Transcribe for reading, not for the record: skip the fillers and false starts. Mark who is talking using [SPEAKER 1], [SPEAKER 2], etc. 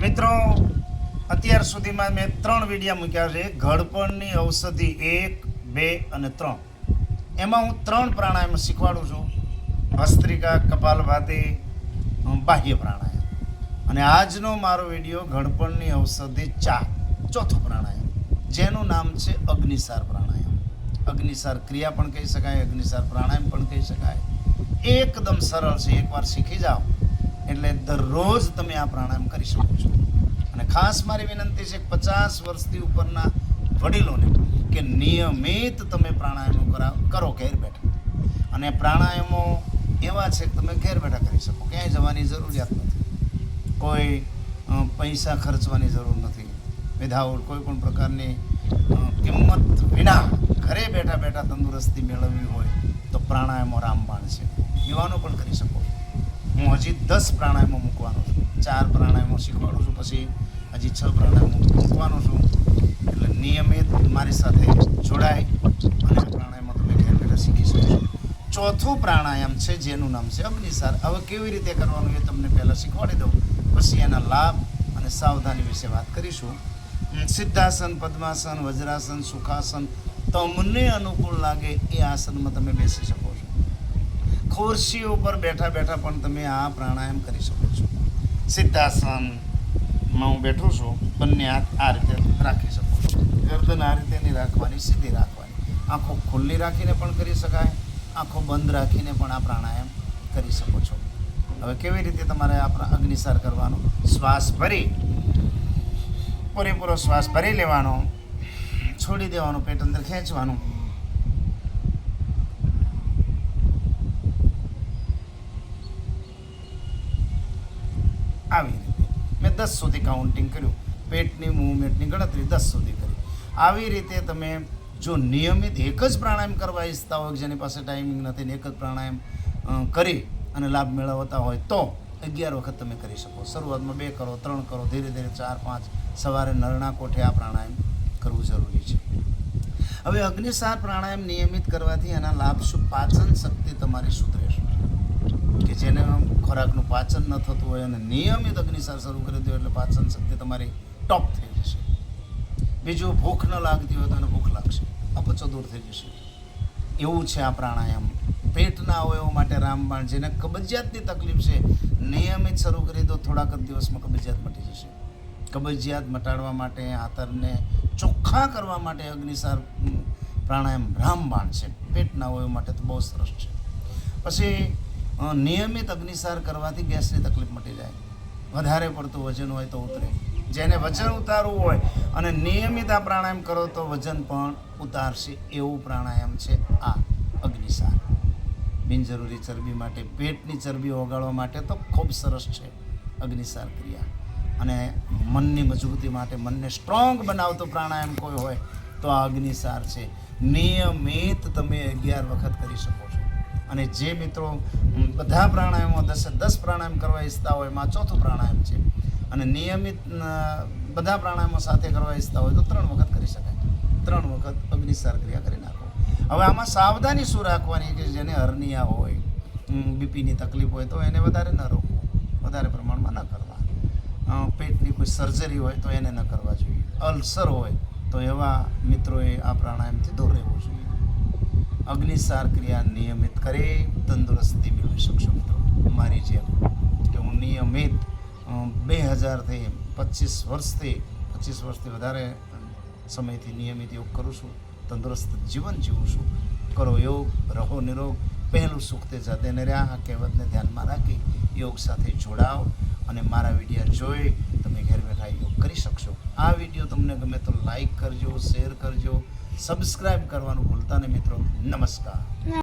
[SPEAKER 1] મિત્રો અત્યાર સુધીમાં મેં 3 વિડીયો મૂક્યા છે. ઘડપણની ઔષધિ 1, 2 અને 3. એમાં હું 3 પ્રાણાયામ શીખવાડું છું: ભસ્ત્રિકા, કપાલભાતિ, બાહ્ય પ્રાણાયામ. અને આજનો મારો વિડીયો ઘડપણની ઔષધિ 4, ચોથું પ્રાણાયામ, જેનું નામ છે અગ્નિસાર પ્રાણાયામ. અગ્નિસાર ક્રિયા પણ કહી શકાય, અગ્નિસાર પ્રાણાયામ પણ કહી શકાય. એકદમ સરળ છે. એકવાર શીખી જાઓ એટલે દરરોજ તમે આ પ્રાણાયામ કરી શકો છો. અને ખાસ મારી વિનંતી છે 50 વર્ષથી ઉપરના વડીલોને કે નિયમિત તમે પ્રાણાયામો કરો ઘેર બેઠા. અને પ્રાણાયામો એવા છે કે તમે ઘેર બેઠા કરી શકો, ક્યાંય જવાની જરૂરિયાત નથી, કોઈ પૈસા ખર્ચવાની જરૂર નથી, વિધાઉટ કોઈ પણ પ્રકારની કિંમત વિના ઘરે બેઠા બેઠા તંદુરસ્તી મેળવવી હોય તો પ્રાણાયામો રામબાણ છે. યુવાનો પણ કરી શકો. હું હજી 10 પ્રાણાયામો મૂકવાનો છું. 4 પ્રાણાયામો શીખવાડું છું, પછી હજી 6 પ્રાણાયામો મૂકવાનો છું. એટલે નિયમિત મારી સાથે જોડાય અને પ્રાણાયામો તમે ઘેર બેઠા શીખી શકો છો. ચોથું પ્રાણાયામ છે જેનું નામ છે અગ્નિસાર. હવે કેવી રીતે કરવાનું એ તમને પહેલાં શીખવાડી દઉં, પછી એના લાભ અને સાવધાની વિશે વાત કરીશું. સિદ્ધાસન, પદ્માસન, વજ્રાસન, સુખાસન, તમને અનુકૂળ લાગે એ આસનમાં તમે બેસી શકો છો. ખુરશી ઉપર બેઠા બેઠા પણ તમે આ પ્રાણાયામ કરી શકો છો. સિદ્ધાસનમાં હું બેઠું છું, બંને હાથ આ રીતે રાખી શકો છો. ગરદન આ રીતે નહીં રાખવાની, સીધી રાખવાની. આંખો ખુલ્લી રાખીને પણ કરી શકાય, આંખો બંધ રાખીને પણ આ પ્રાણાયામ કરી શકો છો. હવે કેવી રીતે તમારે આ અગ્નિસાર કરવાનો? શ્વાસ ભરી, પૂરેપૂરો શ્વાસ ભરી લેવાનો, છોડી દેવાનો, પેટ અંદર ખેંચવાનું. આવી રીતે મેં 10 સુધી કાઉન્ટિંગ કર્યું, પેટની મૂવમેન્ટની ગણતરી 10 સુધી કરી. આવી રીતે તમે જો નિયમિત એક જ પ્રાણાયામ કરવા ઈચ્છતા હોય, જેની પાસે ટાઈમિંગ નથી ને એક જ પ્રાણાયામ કરી અને લાભ મેળવતા હોય તો 11 વખત તમે કરી શકો. શરૂઆતમાં 2 કરો, 3 કરો, ધીરે ધીરે 4, 5. સવારે નરણા કોઠે આ પ્રાણાયામ કરવું જરૂરી છે. હવે અગ્નિસાર પ્રાણાયામ નિયમિત કરવાથી એના લાભ શું? પાચન શક્તિ તમારી સુધરે છે. કે જેને ખોરાકનું પાચન ન થતું હોય અને નિયમિત અગ્નિસાર શરૂ કરી દો એટલે પાચન શક્તિ તમારી ટોપ થઈ જશે. બીજું, ભૂખ ન લાગતી હોય તો એને ભૂખ લાગશે, અપચો દૂર થઈ જશે. એવું છે આ પ્રાણાયામ. પેટના અવયવો માટે રામબાણ. જેને કબજિયાતની તકલીફ છે, નિયમિત શરૂ કરી દો, થોડાક જ દિવસમાં કબજિયાત મટી જશે. કબજિયાત મટાડવા માટે, આંતરને ચોખ્ખા કરવા માટે અગ્નિસાર પ્રાણાયામ રામબાણ છે. પેટના અવયવ માટે તો બહુ સરસ છે. પછી નિયમિત અગ્નિસાર કરવાથી ગેસની તકલીફ મટી જાય. વધારે પડતું વજન હોય તો ઉતરે. જેને વજન ઉતારવું હોય અને નિયમિત આ પ્રાણાયામ કરો તો વજન પણ ઉતારશે. એવું પ્રાણાયામ છે આ અગ્નિસાર. બિનજરૂરી ચરબી માટે, પેટની ચરબી ઓગાળવા માટે તો ખૂબ સરસ છે અગ્નિસાર ક્રિયા. અને મનની મજબૂતી માટે, મનને સ્ટ્રોંગ બનાવતો પ્રાણાયામ કોઈ હોય તો આ અગ્નિસાર છે. નિયમિત તમે 11 વખત કરી શકો છો. અને જે મિત્રો બધા પ્રાણાયામો 10 પ્રાણાયામ કરવા ઈચ્છતા હોય, એમાં ચોથું પ્રાણાયામ છે. અને નિયમિત બધા પ્રાણાયામો સાથે કરવા ઈચ્છતા હોય તો 3 વખત કરી શકાય. 3 વખત અગ્નિસાર ક્રિયા કરી નાખો. હવે આમાં સાવધાની શું રાખવાની? કે જેને હર્નિયા હોય, બીપીની તકલીફ હોય તો એને વધારે ન રોકવું, વધારે પ્રમાણમાં ન કરવા. પેટની કોઈ સર્જરી હોય તો એને ન કરવા જોઈએ. અલ્સર હોય તો એવા મિત્રોએ આ પ્રાણાયામથી દૂર રહેવું જોઈએ. અગ્નિસાર ક્રિયા નિયમિત કરી તંદુરસ્તી મેળવી શકશો મિત્રો. મારી જેમ કે હું નિયમિત 2000થી 25 વર્ષથી વધારે સમયથી નિયમિત યોગ કરું છું. તંદુરસ્ત જીવન જીવું છું. કરો યોગ, રહો નિરોગ, પહેલું સુખ તે જાતે ને રહ્યા. આ કહેવતને ધ્યાનમાં રાખી યોગ સાથે જોડાઓ અને મારા વિડીયો જોઈ તમે ઘેર બેઠા યોગ કરી શકશો. આ વિડીયો તમને ગમે તો લાઈક કરજો, શેર કરજો, સબસ્ક્રાઈબ કરવાનું ભૂલતા નહીં મિત્રો. નમસ્કાર.